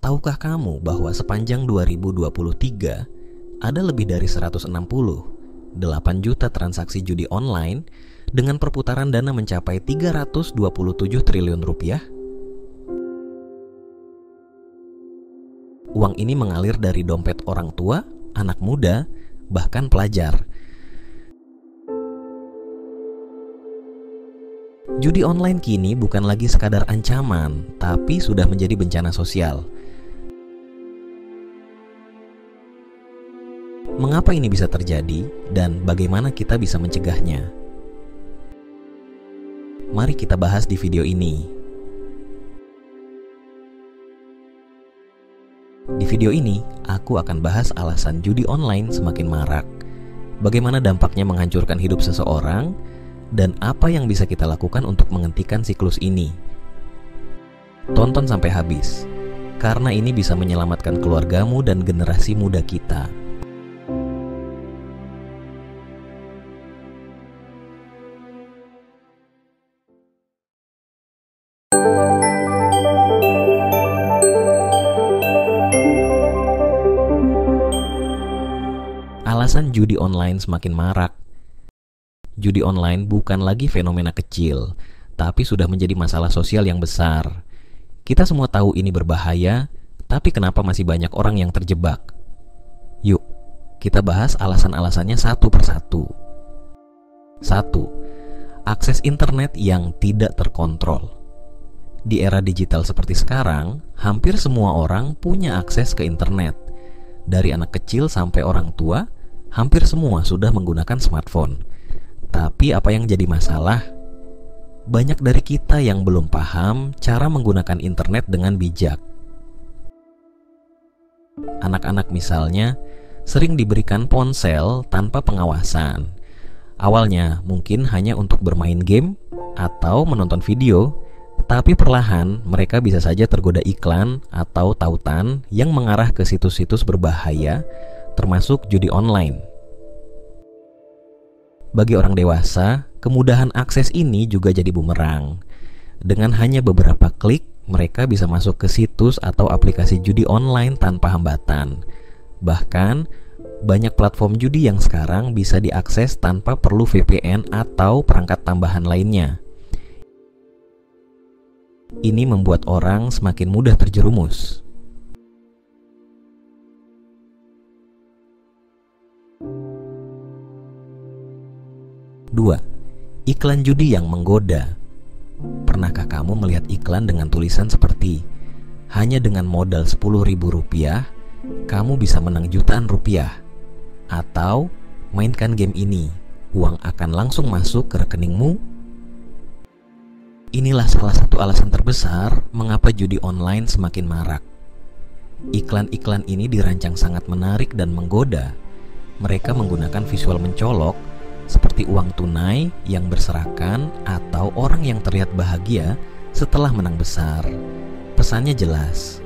Tahukah kamu bahwa sepanjang 2023 ada lebih dari 168 juta transaksi judi online dengan perputaran dana mencapai 327 triliun rupiah? Uang ini mengalir dari dompet orang tua, anak muda, bahkan pelajar. Judi online kini bukan lagi sekadar ancaman, tapi sudah menjadi bencana sosial. Mengapa ini bisa terjadi dan bagaimana kita bisa mencegahnya? Mari kita bahas di video ini. Di video ini, aku akan bahas alasan judi online semakin marak, bagaimana dampaknya menghancurkan hidup seseorang, dan apa yang bisa kita lakukan untuk menghentikan siklus ini. Tonton sampai habis, karena ini bisa menyelamatkan keluargamu dan generasi muda kita. Alasan judi online semakin marak. Judi online bukan lagi fenomena kecil, tapi sudah menjadi masalah sosial yang besar. Kita semua tahu ini berbahaya, tapi kenapa masih banyak orang yang terjebak? Yuk, kita bahas alasan-alasannya satu persatu. 1. Akses internet yang tidak terkontrol. Di era digital seperti sekarang, hampir semua orang punya akses ke internet. Dari anak kecil sampai orang tua, hampir semua sudah menggunakan smartphone. Tapi apa yang jadi masalah? Banyak dari kita yang belum paham cara menggunakan internet dengan bijak. Anak-anak misalnya sering diberikan ponsel tanpa pengawasan. Awalnya mungkin hanya untuk bermain game atau menonton video, tapi perlahan mereka bisa saja tergoda iklan atau tautan yang mengarah ke situs-situs berbahaya, termasuk judi online. Bagi orang dewasa, kemudahan akses ini juga jadi bumerang. Dengan hanya beberapa klik, mereka bisa masuk ke situs atau aplikasi judi online tanpa hambatan. Bahkan, banyak platform judi yang sekarang bisa diakses tanpa perlu VPN atau perangkat tambahan lainnya. Ini membuat orang semakin mudah terjerumus. 2. Iklan judi yang menggoda. Pernahkah kamu melihat iklan dengan tulisan seperti hanya dengan modal Rp10.000 kamu bisa menang jutaan rupiah, atau mainkan game ini, uang akan langsung masuk ke rekeningmu? Inilah salah satu alasan terbesar mengapa judi online semakin marak. Iklan-iklan ini dirancang sangat menarik dan menggoda. Mereka menggunakan visual mencolok seperti uang tunai yang berserakan atau orang yang terlihat bahagia setelah menang besar. Pesannya jelas,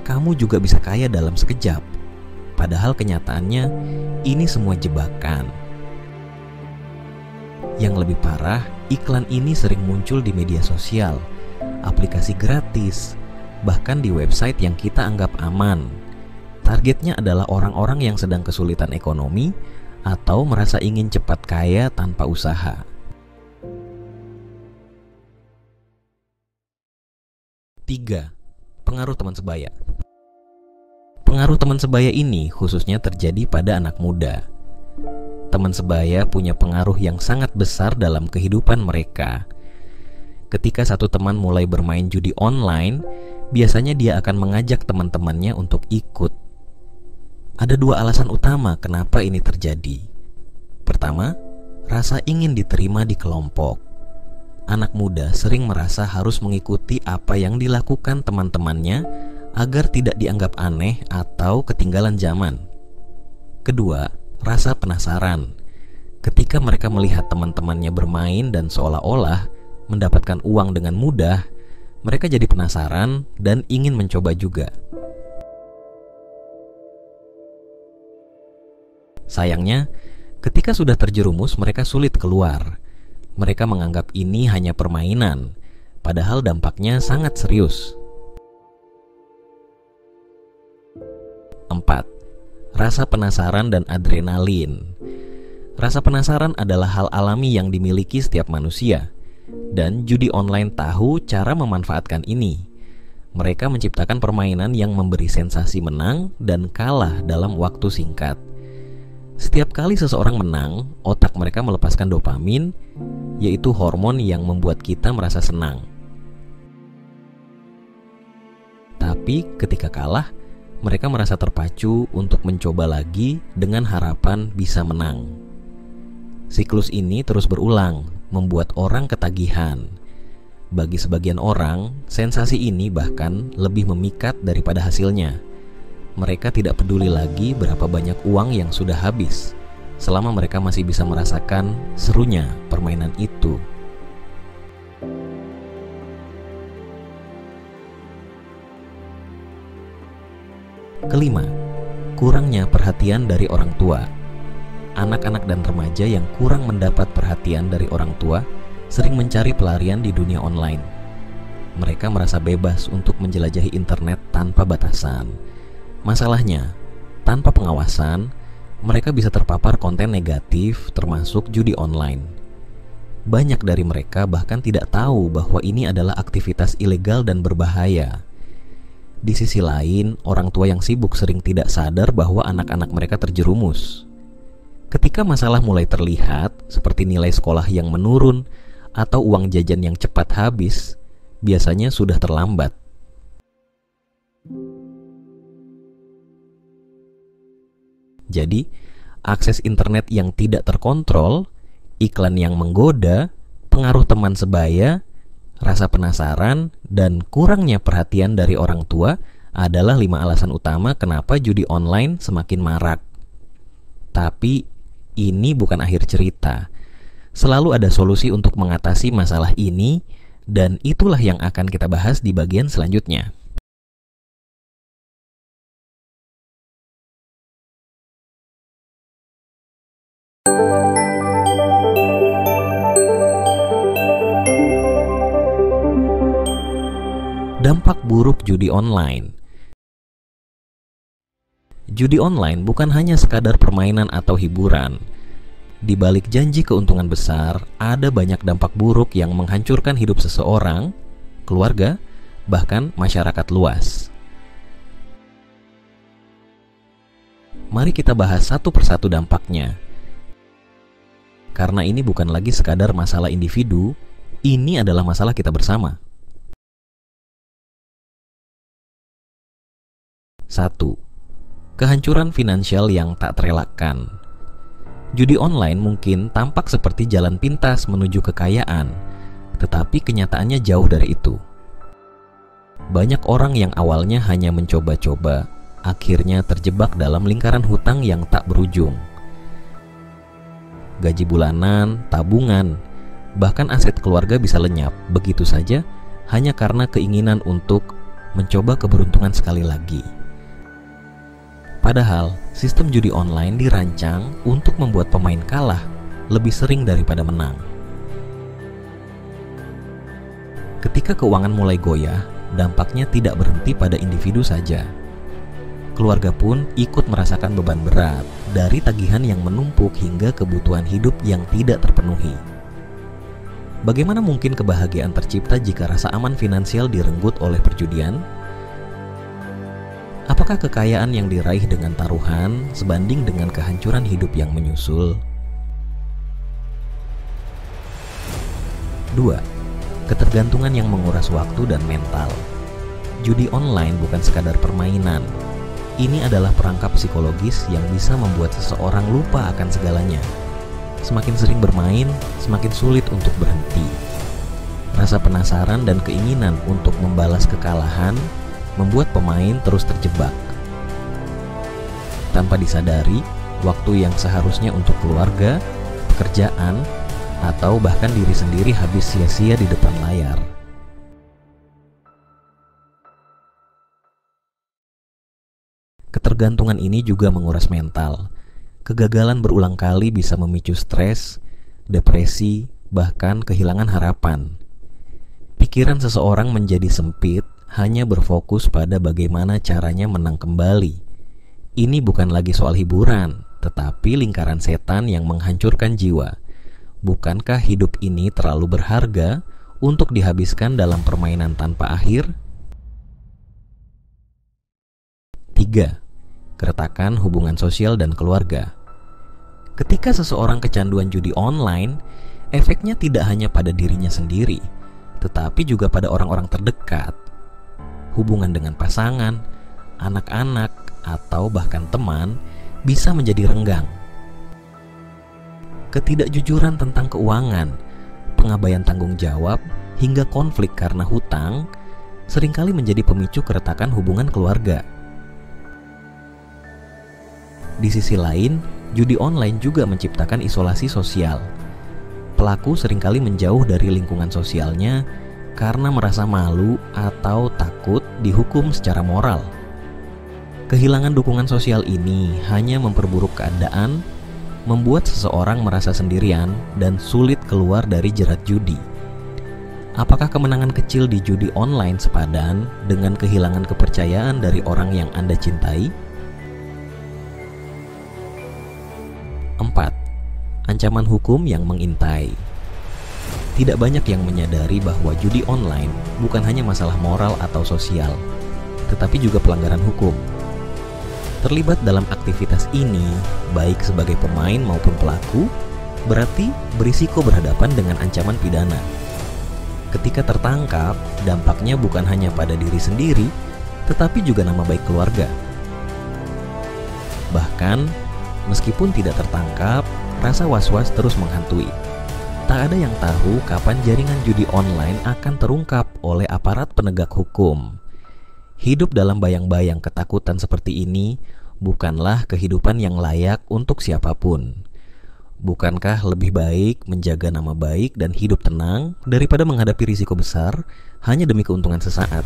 kamu juga bisa kaya dalam sekejap. Padahal kenyataannya, ini semua jebakan. Yang lebih parah, iklan ini sering muncul di media sosial, aplikasi gratis, bahkan di website yang kita anggap aman. Targetnya adalah orang-orang yang sedang kesulitan ekonomi atau merasa ingin cepat kaya tanpa usaha. 3. Pengaruh teman sebaya. Pengaruh teman sebaya ini khususnya terjadi pada anak muda. Teman sebaya punya pengaruh yang sangat besar dalam kehidupan mereka. Ketika satu teman mulai bermain judi online, biasanya dia akan mengajak teman-temannya untuk ikut. Ada dua alasan utama kenapa ini terjadi. Pertama, rasa ingin diterima di kelompok. Anak muda sering merasa harus mengikuti apa yang dilakukan teman-temannya agar tidak dianggap aneh atau ketinggalan zaman. Kedua, rasa penasaran. Ketika mereka melihat teman-temannya bermain dan seolah-olah mendapatkan uang dengan mudah, mereka jadi penasaran dan ingin mencoba juga. Sayangnya, ketika sudah terjerumus, mereka sulit keluar. Mereka menganggap ini hanya permainan, padahal dampaknya sangat serius. 4. Rasa penasaran dan adrenalin. Rasa penasaran adalah hal alami yang dimiliki setiap manusia, dan judi online tahu cara memanfaatkan ini. Mereka menciptakan permainan yang memberi sensasi menang dan kalah dalam waktu singkat. Setiap kali seseorang menang, otak mereka melepaskan dopamin, yaitu hormon yang membuat kita merasa senang. Tapi ketika kalah, mereka merasa terpacu untuk mencoba lagi dengan harapan bisa menang. Siklus ini terus berulang, membuat orang ketagihan. Bagi sebagian orang, sensasi ini bahkan lebih memikat daripada hasilnya. Mereka tidak peduli lagi berapa banyak uang yang sudah habis, selama mereka masih bisa merasakan serunya permainan itu. Kelima, kurangnya perhatian dari orang tua. Anak-anak dan remaja yang kurang mendapat perhatian dari orang tua sering mencari pelarian di dunia online. Mereka merasa bebas untuk menjelajahi internet tanpa batasan. Masalahnya, tanpa pengawasan, mereka bisa terpapar konten negatif termasuk judi online. Banyak dari mereka bahkan tidak tahu bahwa ini adalah aktivitas ilegal dan berbahaya. Di sisi lain, orang tua yang sibuk sering tidak sadar bahwa anak-anak mereka terjerumus. Ketika masalah mulai terlihat, seperti nilai sekolah yang menurun atau uang jajan yang cepat habis, biasanya sudah terlambat. Jadi, akses internet yang tidak terkontrol, iklan yang menggoda, pengaruh teman sebaya, rasa penasaran, dan kurangnya perhatian dari orang tua adalah 5 alasan utama kenapa judi online semakin marak. Tapi, ini bukan akhir cerita. Selalu ada solusi untuk mengatasi masalah ini, dan itulah yang akan kita bahas di bagian selanjutnya. Dampak buruk judi online. Judi online bukan hanya sekadar permainan atau hiburan. Di balik janji keuntungan besar, ada banyak dampak buruk yang menghancurkan hidup seseorang, keluarga, bahkan masyarakat luas. Mari kita bahas satu persatu dampaknya. Karena ini bukan lagi sekadar masalah individu, ini adalah masalah kita bersama. 1. Kehancuran finansial yang tak terelakkan. Judi online mungkin tampak seperti jalan pintas menuju kekayaan, tetapi kenyataannya jauh dari itu. Banyak orang yang awalnya hanya mencoba-coba, akhirnya terjebak dalam lingkaran hutang yang tak berujung. Gaji bulanan, tabungan, bahkan aset keluarga bisa lenyap begitu saja hanya karena keinginan untuk mencoba keberuntungan sekali lagi. Padahal, sistem judi online dirancang untuk membuat pemain kalah lebih sering daripada menang. Ketika keuangan mulai goyah, dampaknya tidak berhenti pada individu saja. Keluarga pun ikut merasakan beban berat dari tagihan yang menumpuk hingga kebutuhan hidup yang tidak terpenuhi. Bagaimana mungkin kebahagiaan tercipta jika rasa aman finansial direnggut oleh perjudian? Apakah kekayaan yang diraih dengan taruhan sebanding dengan kehancuran hidup yang menyusul? 2. Ketergantungan yang menguras waktu dan mental. Judi online bukan sekadar permainan. Ini adalah perangkap psikologis yang bisa membuat seseorang lupa akan segalanya. Semakin sering bermain, semakin sulit untuk berhenti. Rasa penasaran dan keinginan untuk membalas kekalahan membuat pemain terus terjebak. Tanpa disadari, waktu yang seharusnya untuk keluarga, pekerjaan, atau bahkan diri sendiri habis sia-sia di depan layar. Ketergantungan ini juga menguras mental. Kegagalan berulang kali bisa memicu stres, depresi, bahkan kehilangan harapan. Pikiran seseorang menjadi sempit hanya berfokus pada bagaimana caranya menang kembali. Ini bukan lagi soal hiburan, tetapi lingkaran setan yang menghancurkan jiwa. Bukankah hidup ini terlalu berharga untuk dihabiskan dalam permainan tanpa akhir? 3. Keretakan hubungan sosial dan keluarga. Ketika seseorang kecanduan judi online, efeknya tidak hanya pada dirinya sendiri, tetapi juga pada orang-orang terdekat. Hubungan dengan pasangan, anak-anak, atau bahkan teman bisa menjadi renggang. Ketidakjujuran tentang keuangan, pengabaian tanggung jawab, hingga konflik karena hutang seringkali menjadi pemicu keretakan hubungan keluarga. Di sisi lain, judi online juga menciptakan isolasi sosial. Pelaku seringkali menjauh dari lingkungan sosialnya karena merasa malu atau takut dihukum secara moral. Kehilangan dukungan sosial ini hanya memperburuk keadaan, membuat seseorang merasa sendirian dan sulit keluar dari jerat judi. Apakah kemenangan kecil di judi online sepadan dengan kehilangan kepercayaan dari orang yang Anda cintai? 4. Ancaman hukum yang mengintai. Tidak banyak yang menyadari bahwa judi online bukan hanya masalah moral atau sosial, tetapi juga pelanggaran hukum. Terlibat dalam aktivitas ini, baik sebagai pemain maupun pelaku, berarti berisiko berhadapan dengan ancaman pidana. Ketika tertangkap, dampaknya bukan hanya pada diri sendiri, tetapi juga nama baik keluarga. Bahkan, meskipun tidak tertangkap, rasa was-was terus menghantui. Tak ada yang tahu kapan jaringan judi online akan terungkap oleh aparat penegak hukum. Hidup dalam bayang-bayang ketakutan seperti ini bukanlah kehidupan yang layak untuk siapapun. Bukankah lebih baik menjaga nama baik dan hidup tenang daripada menghadapi risiko besar hanya demi keuntungan sesaat?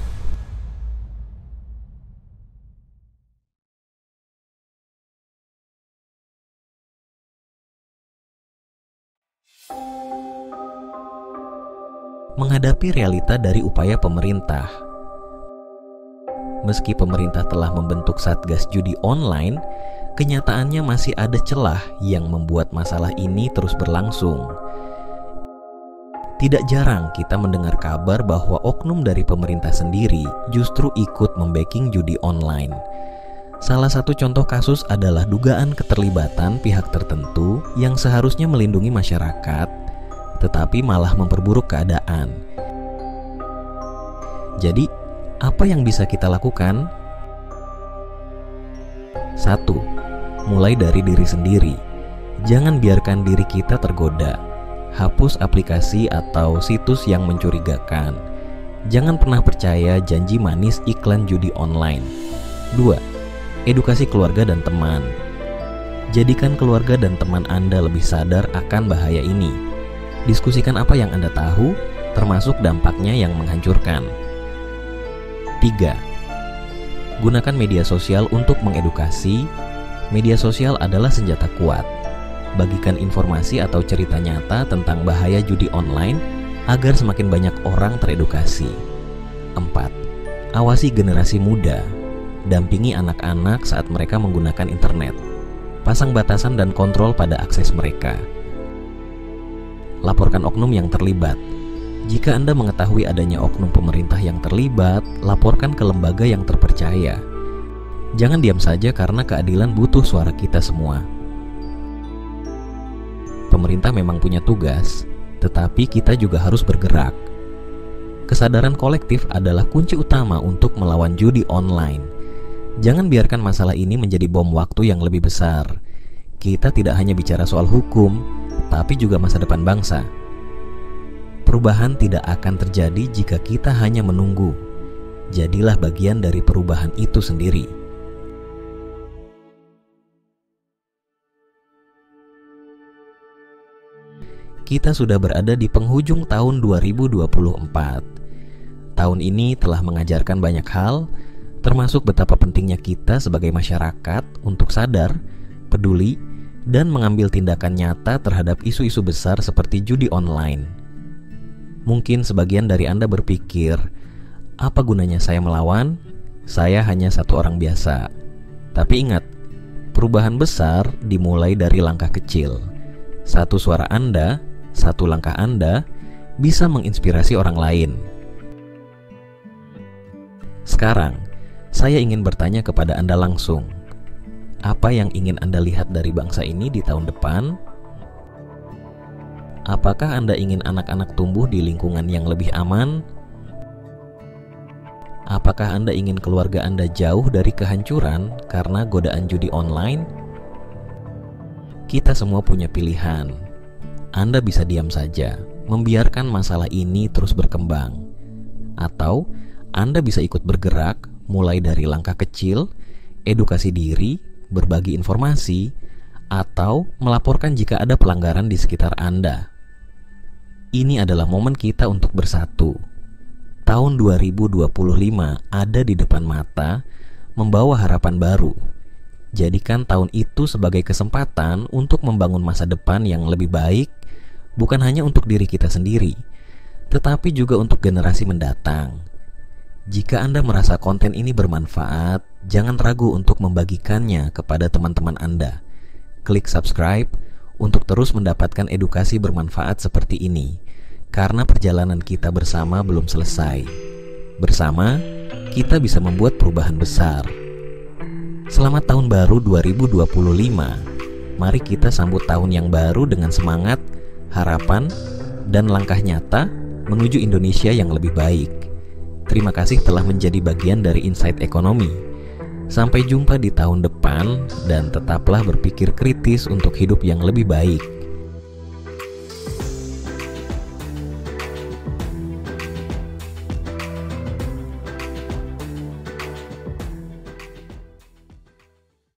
Menghadapi realita dari upaya pemerintah. Meski pemerintah telah membentuk Satgas Judi Online, kenyataannya masih ada celah yang membuat masalah ini terus berlangsung. Tidak jarang kita mendengar kabar bahwa oknum dari pemerintah sendiri justru ikut membacking judi online. Salah satu contoh kasus adalah dugaan keterlibatan pihak tertentu yang seharusnya melindungi masyarakat, tetapi malah memperburuk keadaan. Jadi, apa yang bisa kita lakukan? 1. Mulai dari diri sendiri. Jangan biarkan diri kita tergoda. Hapus aplikasi atau situs yang mencurigakan. Jangan pernah percaya janji manis iklan judi online. 2. Edukasi keluarga dan teman. Jadikan keluarga dan teman Anda lebih sadar akan bahaya ini. Diskusikan apa yang Anda tahu, termasuk dampaknya yang menghancurkan. 3. Gunakan media sosial untuk mengedukasi. Media sosial adalah senjata kuat. Bagikan informasi atau cerita nyata tentang bahaya judi online agar semakin banyak orang teredukasi. 4. Awasi generasi muda. Dampingi anak-anak saat mereka menggunakan internet. Pasang batasan dan kontrol pada akses mereka. Laporkan oknum yang terlibat. Jika Anda mengetahui adanya oknum pemerintah yang terlibat, laporkan ke lembaga yang terpercaya. Jangan diam saja karena keadilan butuh suara kita semua. Pemerintah memang punya tugas, tetapi kita juga harus bergerak. Kesadaran kolektif adalah kunci utama untuk melawan judi online. Jangan biarkan masalah ini menjadi bom waktu yang lebih besar. Kita tidak hanya bicara soal hukum, tapi juga masa depan bangsa. Perubahan tidak akan terjadi jika kita hanya menunggu. Jadilah bagian dari perubahan itu sendiri. Kita sudah berada di penghujung tahun 2024. Tahun ini telah mengajarkan banyak hal, termasuk betapa pentingnya kita sebagai masyarakat untuk sadar, peduli, dan mengambil tindakan nyata terhadap isu-isu besar seperti judi online. Mungkin sebagian dari Anda berpikir, Apa gunanya saya melawan? Saya hanya satu orang biasa. Tapi ingat, perubahan besar dimulai dari langkah kecil. Satu suara Anda, satu langkah Anda bisa menginspirasi orang lain. Sekarang, saya ingin bertanya kepada Anda langsung. Apa yang ingin Anda lihat dari bangsa ini di tahun depan? Apakah Anda ingin anak-anak tumbuh di lingkungan yang lebih aman? Apakah Anda ingin keluarga Anda jauh dari kehancuran karena godaan judi online? Kita semua punya pilihan. Anda bisa diam saja, membiarkan masalah ini terus berkembang. Atau Anda bisa ikut bergerak, mulai dari langkah kecil, edukasi diri, berbagi informasi, atau melaporkan jika ada pelanggaran di sekitar Anda. Ini adalah momen kita untuk bersatu. Tahun 2025 ada di depan mata, membawa harapan baru. Jadikan tahun itu sebagai kesempatan untuk membangun masa depan yang lebih baik, bukan hanya untuk diri kita sendiri, tetapi juga untuk generasi mendatang. Jika Anda merasa konten ini bermanfaat, jangan ragu untuk membagikannya kepada teman-teman Anda. Klik subscribe untuk terus mendapatkan edukasi bermanfaat seperti ini. Karena perjalanan kita bersama belum selesai. Bersama, kita bisa membuat perubahan besar. Selamat tahun baru 2025. Mari kita sambut tahun yang baru dengan semangat, harapan, dan langkah nyata menuju Indonesia yang lebih baik. Terima kasih telah menjadi bagian dari Insight Ekonomi. Sampai jumpa di tahun depan dan tetaplah berpikir kritis untuk hidup yang lebih baik.